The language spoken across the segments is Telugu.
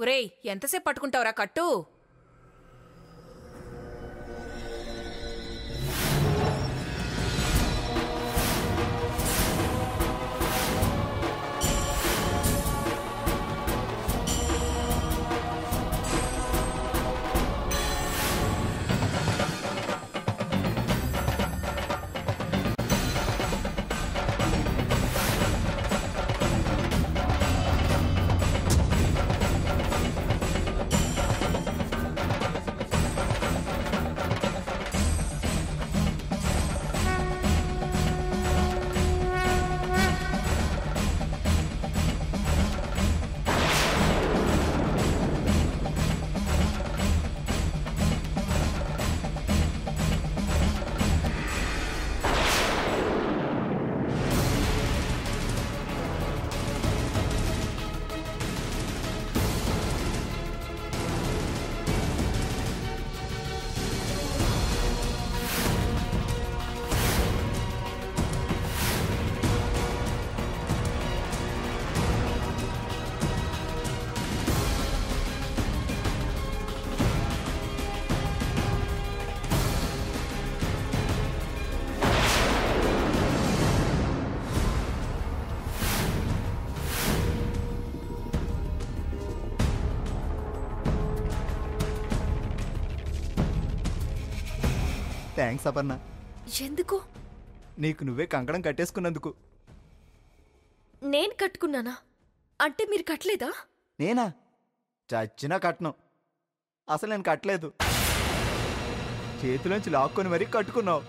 ఒరేయ్, ఎంతసేపు పట్టుకుంటావురా కట్టు? థ్యాంక్స్ అపర్ణ. ఎందుకు? నీకు నువ్వే కంకణం కట్టేసుకున్నందుకు. నేను కట్టుకున్నానా? అంటే మీరు కట్టలేదా? నేనా? చచ్చినా కట్టను. అసలు నేను కట్టలేదు. చేతిలోంచి లాక్కొని మరీ కట్టుకున్నావు.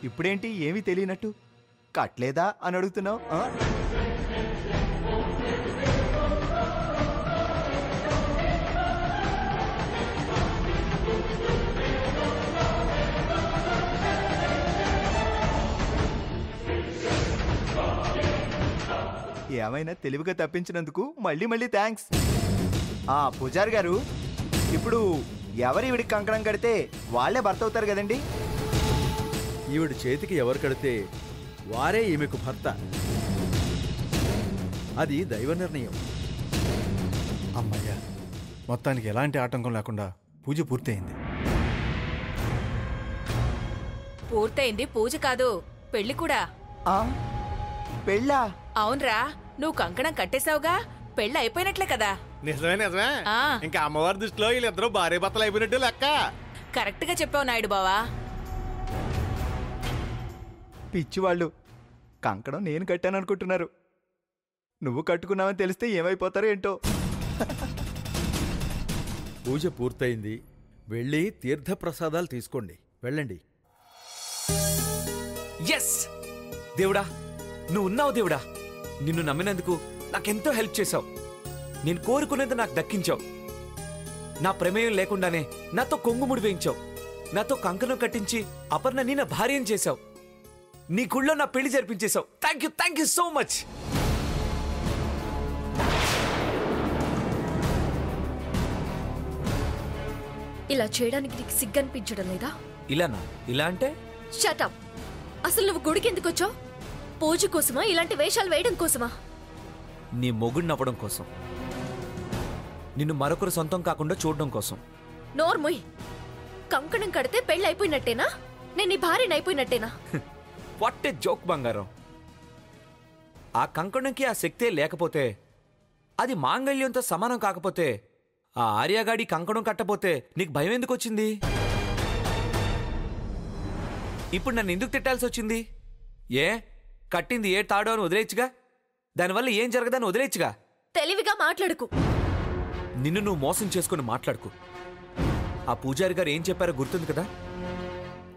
ఇప్పుడేంటి ఏమీ తెలియనట్టు కట్టలేదా అని అడుగుతున్నావు? ఏమైనా తెలివిగా తప్పించినందుకు మళ్ళీ మళ్ళీ థ్యాంక్స్. పూజారి గారు, ఇప్పుడు ఎవరు ఈవిడికి కంకణం కడితే వాళ్లే భర్త అవుతారు కదండి? ఈవిడ చేతికి ఎవరు కడితే వారే ఈమెకు భర్త. అది దైవ నిర్ణయం. అమ్మయ్య, మొత్తానికి ఎలాంటి ఆటంకం లేకుండా పూజ పూర్తయింది. పూర్తయింది పూజ కాదు, పెళ్లి కూడా. పెళ్ళా? అవునరా, నువ్వు కంకణం కట్టేశావుగా, పెళ్లి అయిపోయినట్లే కదా. నిజమే నిజమే. ఇంకా అమ్మవారి దృష్టిలో వీళ్ళిద్దరూ భార్య భర్తలు అయిపోయినట్టు లెక్క. కరెక్ట్ గా చెప్పావు నాయుడు బావా. పిచ్చివాళ్ళు కంకణం నేను కట్టాను అనుకుంటున్నారు. నువ్వు కట్టుకున్నావని తెలిస్తే ఏమైపోతారో ఏంటో. పూజ పూర్తయింది. వెళ్ళి తీర్థప్రసాదాలు తీసుకోండి. వెళ్ళండి. ఎస్ దేవుడా, నువ్వు ఉన్నావు దేవుడా. నిన్ను నమ్మినందుకు నాకెంతో హెల్ప్ చేశావు. నేను కోరుకునేది నాకు దక్కించావు. నా ప్రమేయం లేకుండానే నాతో కొంగుముడి వేయించావు. నాతో కంకణం కట్టించి అపర్ణని నా భార్యం చేశావు. నీ గుళ్ళో నా పెళ్లి జరిపించేశావు. Thank you so much. ఇలా చేయడానికి నీకు సిగ్గనిపించడం లేదా? ఇలానా? ఇలా అంటే? షటప్. అసలు నువ్వు గుడికి ఎందుకు వచ్చావు? పూజ కోసమా, ఇలాంటి వేషాలు వేయడం కోసమా? నీ మొగుడిని అవ్వడం కోసం, నిన్ను మరొకరు సొంతం కాకుండా చూడడం కోసం. నోర్మోయ్, కంకణం కడితే పెళ్లి అయిపోయినట్టేనా? నేను నీ భార్యని అయిపోయినట్టేనా? వాట్ ఏ జోక్ బంగారం. ఆ కంకణంకి ఆ శక్తే లేకపోతే, అది మాంగళ్యంతో సమానం కాకపోతే, ఆ ఆర్యగాడి కంకణం కట్టపోతే నీకు భయం ఎందుకు వచ్చింది? ఇప్పుడు నన్ను ఎందుకు తిట్టాల్సి వచ్చింది? కట్టింది ఏ తాడో అని వదిలేచ్చుగా, దానివల్ల ఏం జరగదని వదిలేచ్చుగా. తెలివిగా మాట్లాడుకు. నిన్ను నువ్వు మోసం చేసుకుని మాట్లాడుకు. ఆ పూజారి గారు ఏం చెప్పారో గుర్తుంది కదా?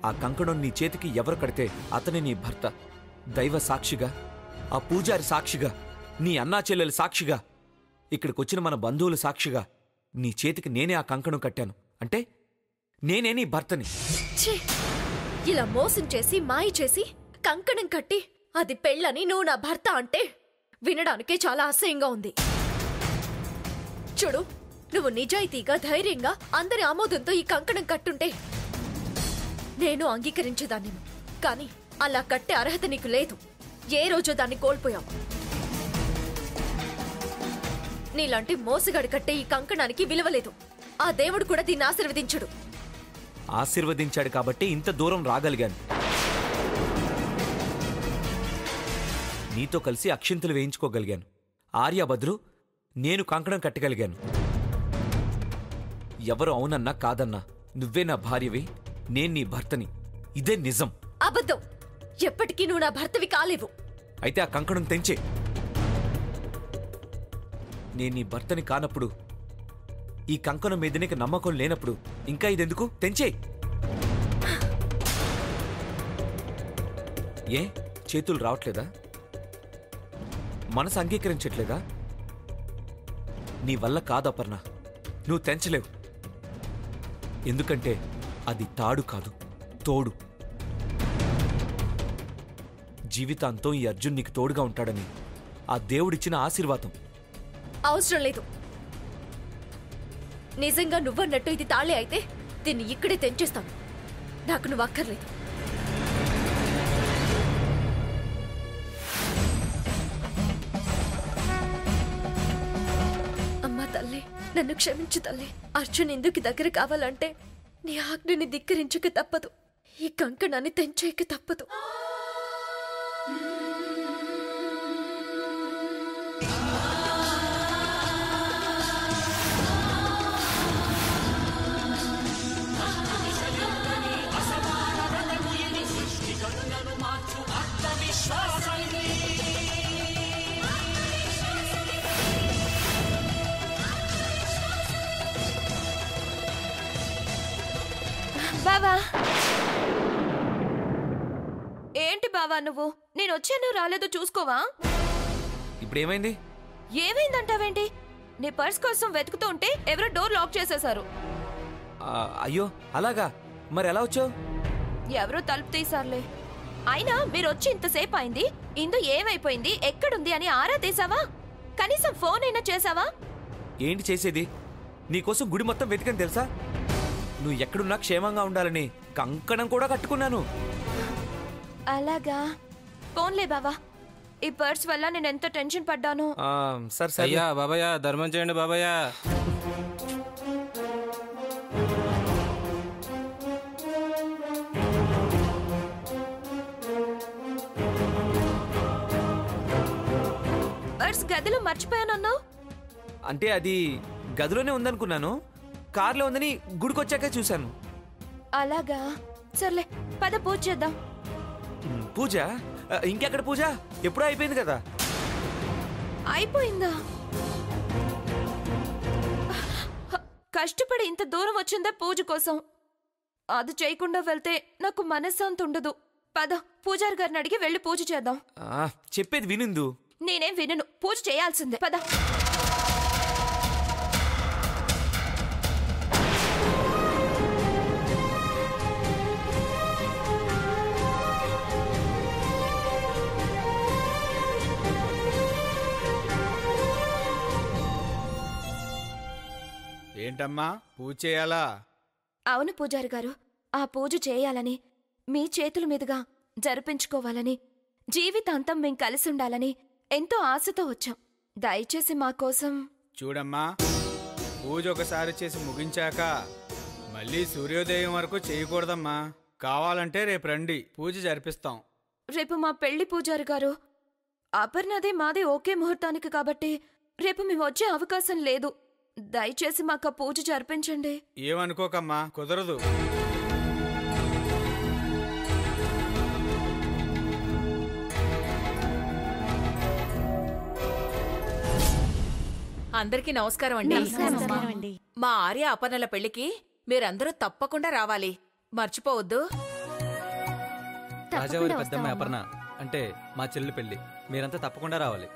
ఆ కంకణం నీ చేతికి ఎవరు కడితే అతనే నీ భర్త. దైవ సాక్షిగా, ఆ పూజారి సాక్షిగా, నీ అన్నా చెల్లెలు సాక్షిగా, ఇక్కడికొచ్చిన మన బంధువుల సాక్షిగా నీ చేతికి నేనే ఆ కంకణం కట్టాను. అంటే నేనే నీ భర్తని. ఇలా మోసం చేసి మాయ చేసి కంకణం కట్టి అది పెళ్ళని నువ్వు నా భర్త అంటే వినడానికే చాలా అసహ్యంగా ఉంది. చూడు, నువ్వు నిజాయితీగా ధైర్యంగా అందరి ఆమోదంతో ఈ కంకణం కట్టుంటే నేను అంగీకరించేదాన్ని. కానీ అలా కట్టే అర్హత నీకు లేదు. ఏ రోజు దాన్ని కోల్పోయావు. నీలాంటి మోసగాడి కట్టే ఈ కంకణానికి విలువలేదు. ఆ దేవుడు కూడా దీన్ని ఆశీర్వదించడు. ఆశీర్వదించాడు కాబట్టి ఇంత దూరం రాగలిగాను. నీతో కలిసి అక్షింతలు వేయించుకోగలిగాను. ఆర్య బదులు నేను కంకణం కట్టగలిగాను. ఎవరు అవునన్నా కాదన్నా నువ్వే నా భార్యవి, నేను నీ భర్తని. ఇదే నిజం. అబద్ధం. ఎప్పటికీ నువ్వు నా భర్తవి కాలేవు. అయితే ఆ కంకణం తెంచే. నేను నీ భర్తని కానప్పుడు, ఈ కంకణం మీద నీకు నమ్మకం లేనప్పుడు ఇంకా ఇదెందుకు? తెంచే. ఏ చేతులు రావట్లేదా? మనసు అంగీకరించట్లేదా? నీ వల్ల కాదు అపర్ణ, నువ్వు తెంచలేవు. ఎందుకంటే అది తాడు కాదు, తోడు. జీవితాంతం ఈ అర్జున్ నీకు తోడుగా ఉంటాడని ఆ దేవుడిచ్చిన ఆశీర్వాదం. అవసరం లేదు. నిజంగా నువ్వన్నట్టు ఇది తాళే అయితే దీన్ని ఇక్కడే తెంచేస్తాను. నాకు నువ్వు అక్కర్లేదు. అమ్మా తల్లి, నన్ను క్షమించు తల్లి. అర్జున్ ఎందుకు దగ్గర కావాలంటే నీ ఆజ్ఞని ధిక్కరించక తప్పదు. ఈ కంకణాన్ని తెంచేయక తప్పదు. బావా, ఏంటి బావా నువ్వు? నేను వచ్చాను రాలేదో చూసుకోవా? ఇప్పుడేమైంది? ఏమైందంటావేంటి? నీ పర్స్ కోసం వెతుకుతూ ఉంటే ఎవరో డోర్ లాక్ చేసేశారు. అయ్యో అలాగా? మరి ఎలా వచ్చావు? ఎవరో తలుపు తీశారులే. అయినా మీరు వచ్చి ఇంతసేపు అయింది, ఇందు ఏమైపోయింది, ఎక్కడుంది అని ఆరా తీసావా? కనీసం ఫోన్ అయినా చేసావా? ఏంటి చేసేది? నీకోసం గుడి మొత్తం వెతికని తెలుసా? నువ్వు ఎక్కడున్నా క్షేమంగా ఉండాలని కంకణం కూడా కట్టుకున్నాను. అలాగా? ఫోన్లే బావా, ఈ పర్స్ వల్ల నేను ఎంత టెన్షన్ పడ్డాను. సరే సరే. అయ్యా బాబాయ్, ధర్మం చేయండి బాబాయ్. పర్స్ గదిలో మర్చిపోయానన్నావు. అంటే అది గదిలోనే ఉందనుకున్నాను, కార్లో ఉందని గుడికొచ్చాక చూశాను. అలాగా? సర్లే, పద పూజ చేద్దాం. పూజ? ఇంకెక్కడ పూజ? ఎప్పుడూ అయిపోయింది కదా. అయిపోయిందా? కష్టపడి ఇంత దూరం వచ్చిందా పూజ కోసం? అది చేయకుండా వెళ్తే నాకు మనశ్శాంతి ఉండదు. పద, పూజారి గారిని అడిగి వెళ్ళి పూజ చేద్దాం. చెప్పేది వినిందు. నేనేం వినను, పూజ చేయాల్సిందే. పద. ఏంటమ్మా, పూజ చేయాలా? అవును పూజారి గారు, ఆ పూజ చేయాలని, మీ చేతుల మీదుగా జరిపించుకోవాలని, జీవితాంతం మేం కలిసి ఉండాలని ఎంతో ఆశతో వచ్చాం. దయచేసి మా కోసం. చూడమ్మా, పూజ ఒకసారి చేసి ముగించాక మళ్ళీ సూర్యోదయం వరకు చేయకూడదమ్మా. కావాలంటే రేపు రండి, పూజ జరిపిస్తాం. రేపు మా పెళ్లి పూజారి గారు. అపర్ణది మాది ఒకే ముహూర్తానికి కాబట్టి రేపు మేము వచ్చే అవకాశం లేదు. దయచేసి మాకు పూజ జరిపించండి. ఏమనుకోకమ్మా, కుదరదు. అందరికీ నమస్కారం అండి. మా ఆర్య అపర్ణల పెళ్లికి మీరందరూ తప్పకుండా రావాలి, మర్చిపోవద్దు. రాజావారి పెద్దమ్మాయి అపర్ణ అంటే మా చెల్లి పెళ్లి, మీరంతా తప్పకుండా రావాలి.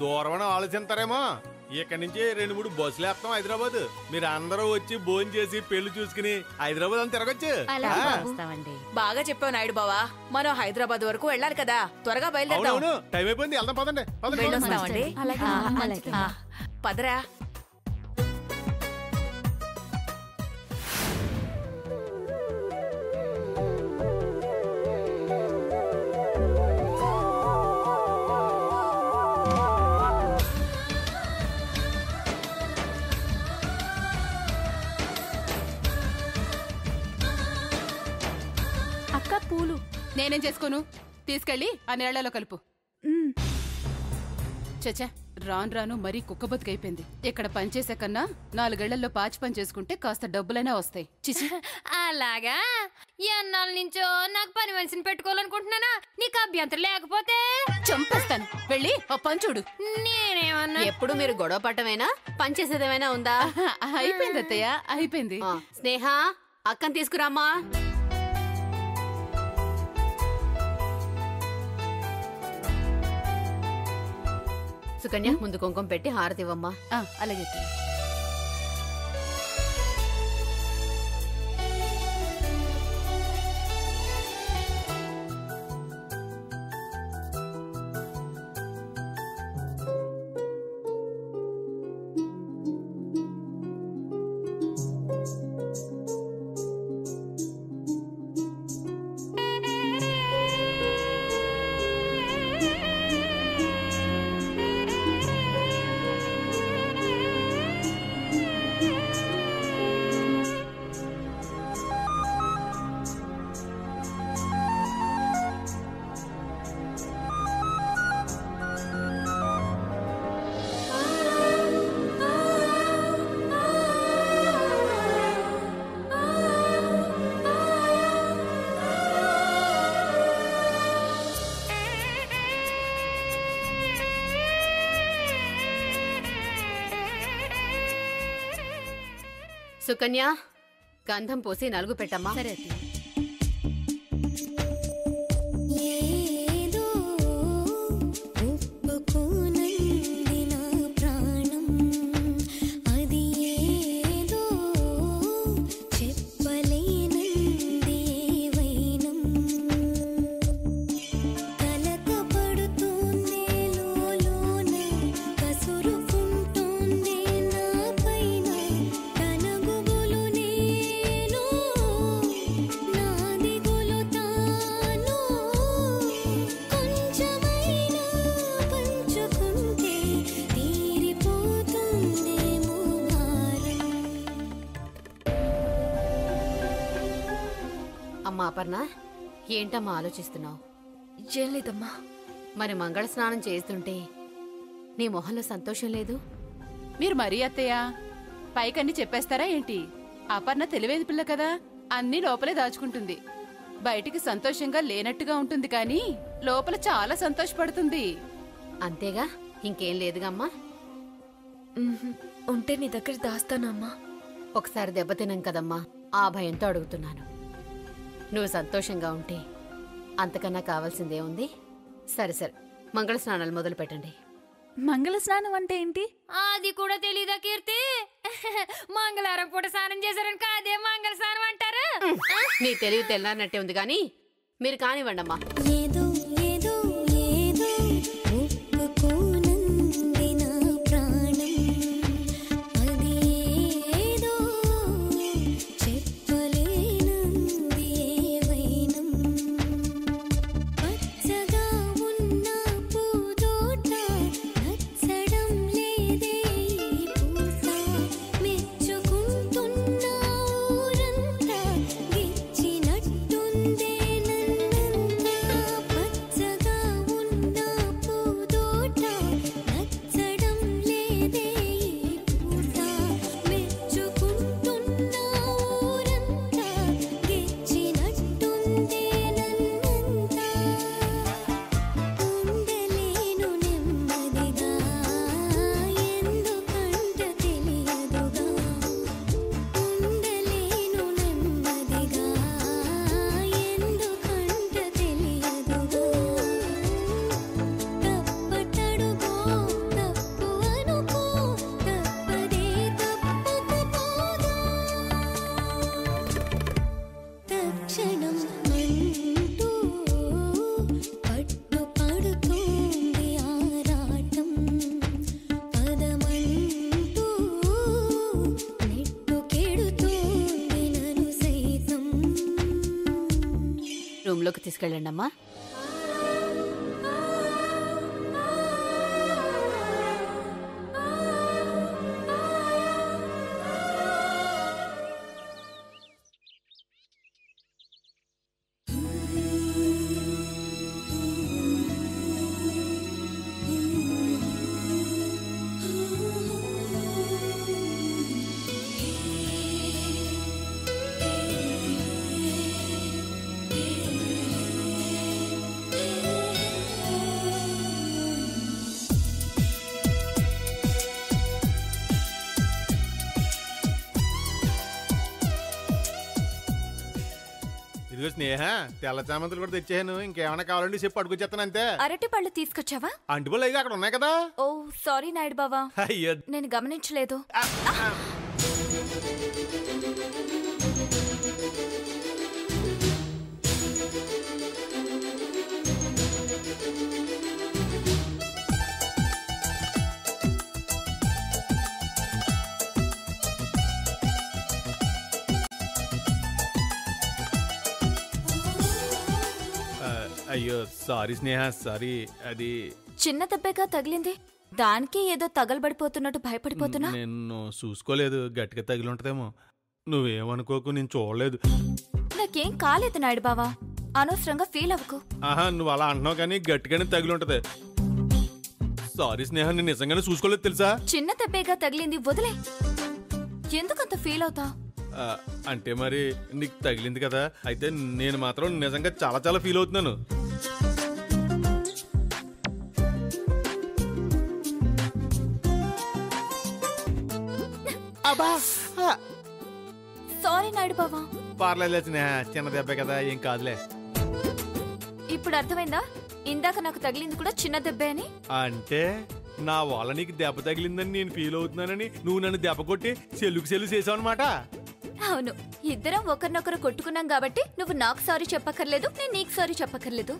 దూరం ఆలోచిస్తారేమో. ఇక్కడి నుంచి 2-3 బస్సులు వేస్తాం హైదరాబాద్. మీరు అందరూ వచ్చి భోజనం చేసి పెళ్లి చూసుకుని హైదరాబాద్ అని తిరగచ్చు. బాగా చెప్పావు నాయుడు బావా, మనం హైదరాబాద్ వరకు వెళ్ళాలి కదా, త్వరగా బయలుదేరాం. టైం అయిపోయింది, వెళ్దాం పదండి. వెళ్ళొస్తామండి. పదరా. నేనేం చేసుకోను, తీసుకెళ్ళి ఆ నీళ్లలో కలుపు. చచ్చా, రాను రాను మరీ కుక్క బతుకైపోయింది. ఇక్కడ పనిచేసే కన్నా 4 ఏళ్లలో పాచి పని చేసుకుంటే కాస్త డబ్బులైనా వస్తాయి. చిచి. అలాగా ఎన్నాళ్ళ నుంచో నాకు పని మనిషిని పెట్టుకోవాలనుకుంటున్నానా? నీకు అభ్యంతరం లేకపోతే చంపేస్తాను. వెళ్ళి ఆ పని చూడు. నేనేమన్నా? ఎప్పుడు మీరు గొడవ పట్టమేనా, పని చేసేదేమైనా ఉందా? అయిపోయింది అత్తయ్య, అయిపోయింది. స్నేహ, అక్కని తీసుకురామ్మా. సుకన్య, ముందు కుంకుమ పెట్టి హారతి ఇవ్వమ్మా. అలాగే. సుకన్య, గంధం పోసి నలుగు పెట్టమ్మా. సరే. అమ్మా అపర్ణ, ఏంటమ్మా ఆలోచిస్తున్నావు? ఏం లేదమ్మా. మరి మంగళ స్నానం చేస్తుంటే నీ మొహంలో సంతోషం లేదు? మీరు మరీ అత్తయ్య పైకన్నీ చెప్పేస్తారా ఏంటి? అపర్ణ తెలివేది పిల్ల కదా, అన్నీ లోపలే దాచుకుంటుంది. బయటికి సంతోషంగా లేనట్టుగా ఉంటుంది కానీ లోపల చాలా సంతోషపడుతుంది. అంతేగా, ఇంకేం లేదుగా అమ్మా. ఉంటే నీ దగ్గర దాస్తానమ్మా. ఒకసారి దెబ్బతినం కదమ్మా, ఆ భయంతో అడుగుతున్నాను. నువ్వు సంతోషంగా ఉంటే అంతకన్నా కావాల్సిందే ఉంది. సరే సరే, మంగళ స్నానాలు మొదలు పెట్టండి. మంగళ స్నానం అంటే ఏంటి? అది కూడా తెలీదా కీర్తి? మంగళవారం పూట స్నానం చేశారని కాదే మంగళ స్నానం అంటారు. నీ తెలివి తెల్లారనట్టే ఉంది కానీ మీరు కానివ్వండి అమ్మా. రూమ్లోకి తీసుకెళ్ళండి అమ్మా. అదిగో స్నేహ తెల్ల చామంతులు కూడా తెచ్చాను. ఇంకేమైనా కావాలంటే చెప్పి అడుగుచేస్తాను అంతే. అరటి పళ్ళు తీసుకొచ్చావా? అంటుపళ్ళు అయ్యి అక్కడ ఉన్నాయి కదా. ఓ సారీ నాయుడు బావా, అయ్యో నేను గమనించలేదు. అయ్యో సారీ స్నేహ, సారీ. అది చిన్న దెబ్బగా తగిలింది, దానికి ఏదో తగలబడిపోతున్నట్టు భయపడిపోతున్నా. నేను చూసుకోలేదు, గట్టిగా తగిలి ఉంటదేమో. నువ్వేమనుకోకు, నేను చూడలేదు. నాకేం కాలేదు నాయుడు బావా, అనవసరంగా ఫీల్ అవ్వకు. ఆహా, నువ్వు అలా అంటున్నావు కానీ గట్టిగానే తగిలి ఉంటది. సారీ స్నేహ, నేను నిజంగానే చూసుకోలేదు తెలుసా. చిన్న దెబ్బగా తగిలింది, వదిలే. ఎందుకంత ఫీల్ అవుతా? అంటే మరి నీకు తగిలింది కదా, అయితే నేను మాత్రం నిజంగా చాలా చాలా ఫీల్ అవుతున్నాను. సారీ నాయుడు బావా. పర్లేదు స్నేహ, చిన్న దెబ్బ కదా, ఏం కాదులే. ఇప్పుడు అర్థమైందా ఇందాక నాకు తగిలింది కూడా చిన్న దెబ్బే అని? అంటే నా వల్ల నీకు దెబ్బ తగిలిందని నేను ఫీల్ అవుతున్నానని నువ్వు నన్ను దెబ్బ కొట్టి సెల్లుకు సెల్లు చేసావు అనమాట. అవును, ఇద్దరం ఒకరినొకరు కొట్టుకున్నాం కాబట్టి నువ్వు నాకు సారీ చెప్పక్కర్లేదు, నేను నీకు సారీ చెప్పక్కర్లేదు.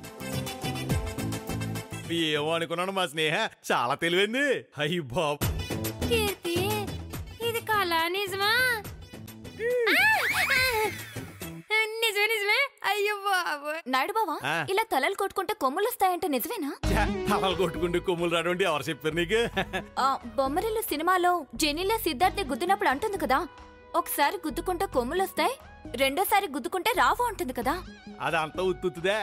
ఏమో అనుకున్నాను మా స్నేహ, చాలా తెలివైంది. అయ్యి బాబు. కీర్తి, ఇది కళ నిజమా? నిజమే నిజమే. అయ్యో బాబు. నాయుడు బావా, ఇలా తలలు కొట్టుకుంటే కొమ్ములు వస్తాయంటే నిజమేనా? తలలు కొట్టుకుంటే కొమ్ములు రావడం ఎవరు చెప్పారు నీకు? బొమ్మరిల్లు సినిమాలో జెనీలా సిద్ధార్థ్ ని గుద్దినప్పుడు అంటుంది కదా, ఒకసారి గుద్దుకుంటే కొమ్ములు వస్తాయి, రెండోసారి గుద్దుకుంటే రావు అంటుంది కదా. అదంతా ఉత్తుదే.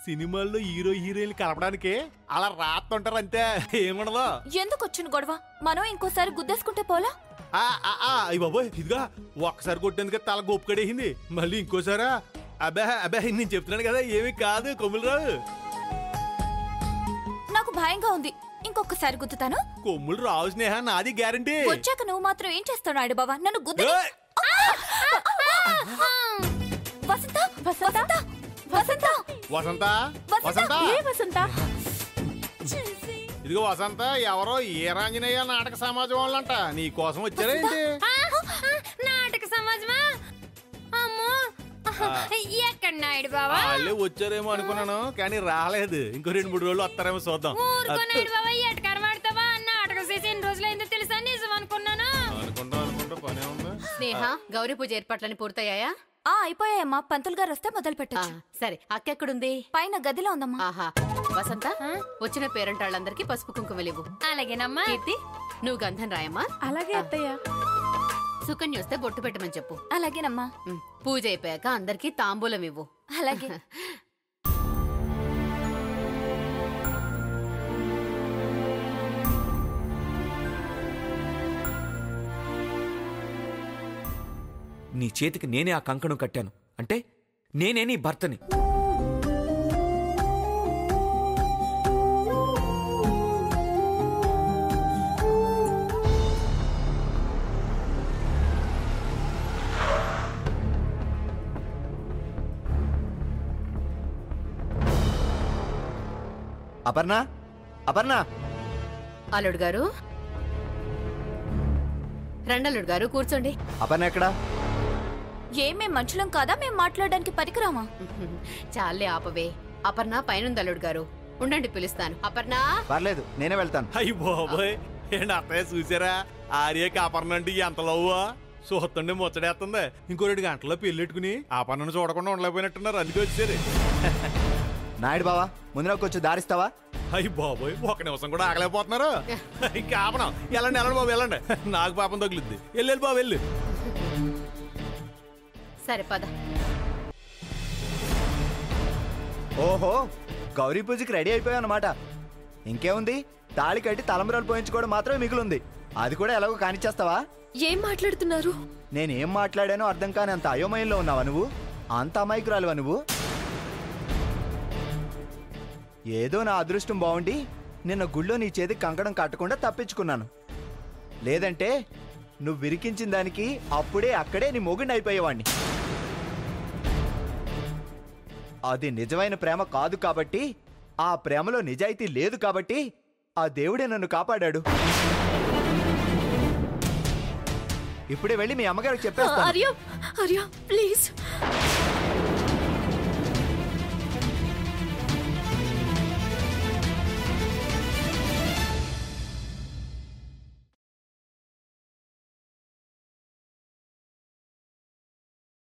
సినిమాల్లో హీరో హీరోయిన్ కలపడానికి అలా రాస్తుంటారు అంతే, ఏముండదు. ఎందుకు వచ్చిన గొడవ? మనం ఇంకోసారి గుద్దేసుకుంటే పోలా? అయ్యి బాబోయ్, ఇదిగా ఒక్కసారి కొట్టేందుకు తల గోపుకడేసింది, మళ్ళీ ఇంకోసారా? అబ్బా అబ్బా, నేను చెప్తున్నాను కదా, ఏమీ కాదు, కొమ్ములు రావు. నాకు భయంగా ఉంది, ఇంకొకసారి గుద్దుతాను. కొమ్ములు రావు స్నేహ, నాది గ్యారంటీ. వచ్చాక నువ్వు మాత్రం ఏం చేస్తావు నాయుడు బావా? నన్ను గుద్దు. వసంత వసంత వసంత వసంత వసంత వసంత. ఇదిగో వసంత, ఎవరో ఈరాంజనేయ నాటక సమాజం వాళ్ళంట నీ కోసం వచ్చారా ఏంటి? నాటక సమాజమా? అమ్మో, ఎక్కడ నాయుడు బావా? వాళ్ళే వచ్చారేమో అనుకున్నాను, కానీ రాలేదు. ఇంకో 2-3 రోజులు వస్తారేమో, చూద్దాం. ఊరుకో నాయుడు బావా, ఎటకారం ఆడతావా? నాటకం చేసి ఎన్ని రోజులైందో తెలుసా? నిజం అనుకున్నాను. అనుకుంటా పనే ఉంది. స్నేహ, గౌరీ పూజ ఏర్పాట్లని పూర్తయ్యాయా? అయిపోయాయమ్మా, పంతులు గారు వస్తే మొదలు పెట్టచ్చు. సరే, అక్క ఎక్కడుంది? పైన గదిలో ఉందమ్మా. ఆహా, వసంత, వచ్చిన పేరెంటాళ్ళందరికీ పసుపు కుంకుమలివ్వు. అలాగేనమ్మా. కీర్తి, నువ్వు గంధం రాయమ్మా. అలాగే అత్తయ్య. సుకన్య వస్తే బొట్టు పెట్టమని చెప్పు. అలాగేనమ్మా. పూజ అయిపోయాక అందరికీ తాంబూలం ఇవ్వు. అలాగే. నీ చేతికి నేనే ఆ కంకణం కట్టాను అంటే నేనే నీ భర్తని. అపర్ణ, అపర్ణ. అల్లుడు గారు రండి. అల్లుడు గారు కూర్చోండి. అపర్ణ ఎక్కడా? మేం మనుషులం కాదా, మేం మాట్లాడడానికి పనికిరామా? చాలే ఆపవే. అపర్ణ పైనుంది అల్లుడు గారు, ఉండండి పిలుస్తాను. అపర్ణ. పర్లేదు, నేనే వెళ్తాను. అయ్యి బాబోయ్, ఏంటి అత్తయ్య చూసారా? ఆర్యకి అపర్ణ అంటే ఎంత లవ్వా, చూస్తుండే ముచ్చడేస్తుంది. ఇంకో 2 గంటల్లో పెళ్ళెట్టుకుని అపర్ణను చూడకుండా ఉండలేకపోయినట్టున్నారు, అందుకే వచ్చారు. నాయుడు బావా, ముందు నాకు కొంచెం దారిస్తావా? అయ్యి బాబోయ్, 1 నిమిషం కూడా ఆగలేకపోతున్నారు. ఇంకా ఆపనం. వెళ్ళండి వెళ్ళండి బాబు, వెళ్ళండి, నాకు పాపం తగులుద్ది. వెళ్ళు బాబు, వెళ్ళు. సరే పద. ఓహో, గౌరీ పూజకి రెడీ అయిపోయావు అన్నమాట. ఇంకేముంది, తాళి కట్టి తలంబరాలు పోయించుకోవడం మాత్రమే మిగులుంది. అది కూడా ఎలాగో కానిచ్చేస్తావా? ఏం మాట్లాడుతున్నారు? నేనేం మాట్లాడానో అర్థం కాని అంత అయోమయంలో ఉన్నావా నువ్వు? అంత అమాయకురాలువా నువ్వు? ఏదో నా అదృష్టం బాగుండి నిన్న గుళ్ళో నీ చేతికి కంకణం కట్టకుండా తప్పించుకున్నాను. లేదంటే నువ్వు విరికించిన దానికి అప్పుడే అక్కడే నీ మొగుడిని అయిపోయేవాణ్ణి. అది నిజమైన ప్రేమ కాదు కాబట్టి, ఆ ప్రేమలో నిజాయితీ లేదు కాబట్టి ఆ దేవుడే నన్ను కాపాడాడు. ఇప్పుడే వెళ్ళి మీ అమ్మగారికి చెప్పేస్తాను. ఆర్య, ఆర్య ప్లీజ్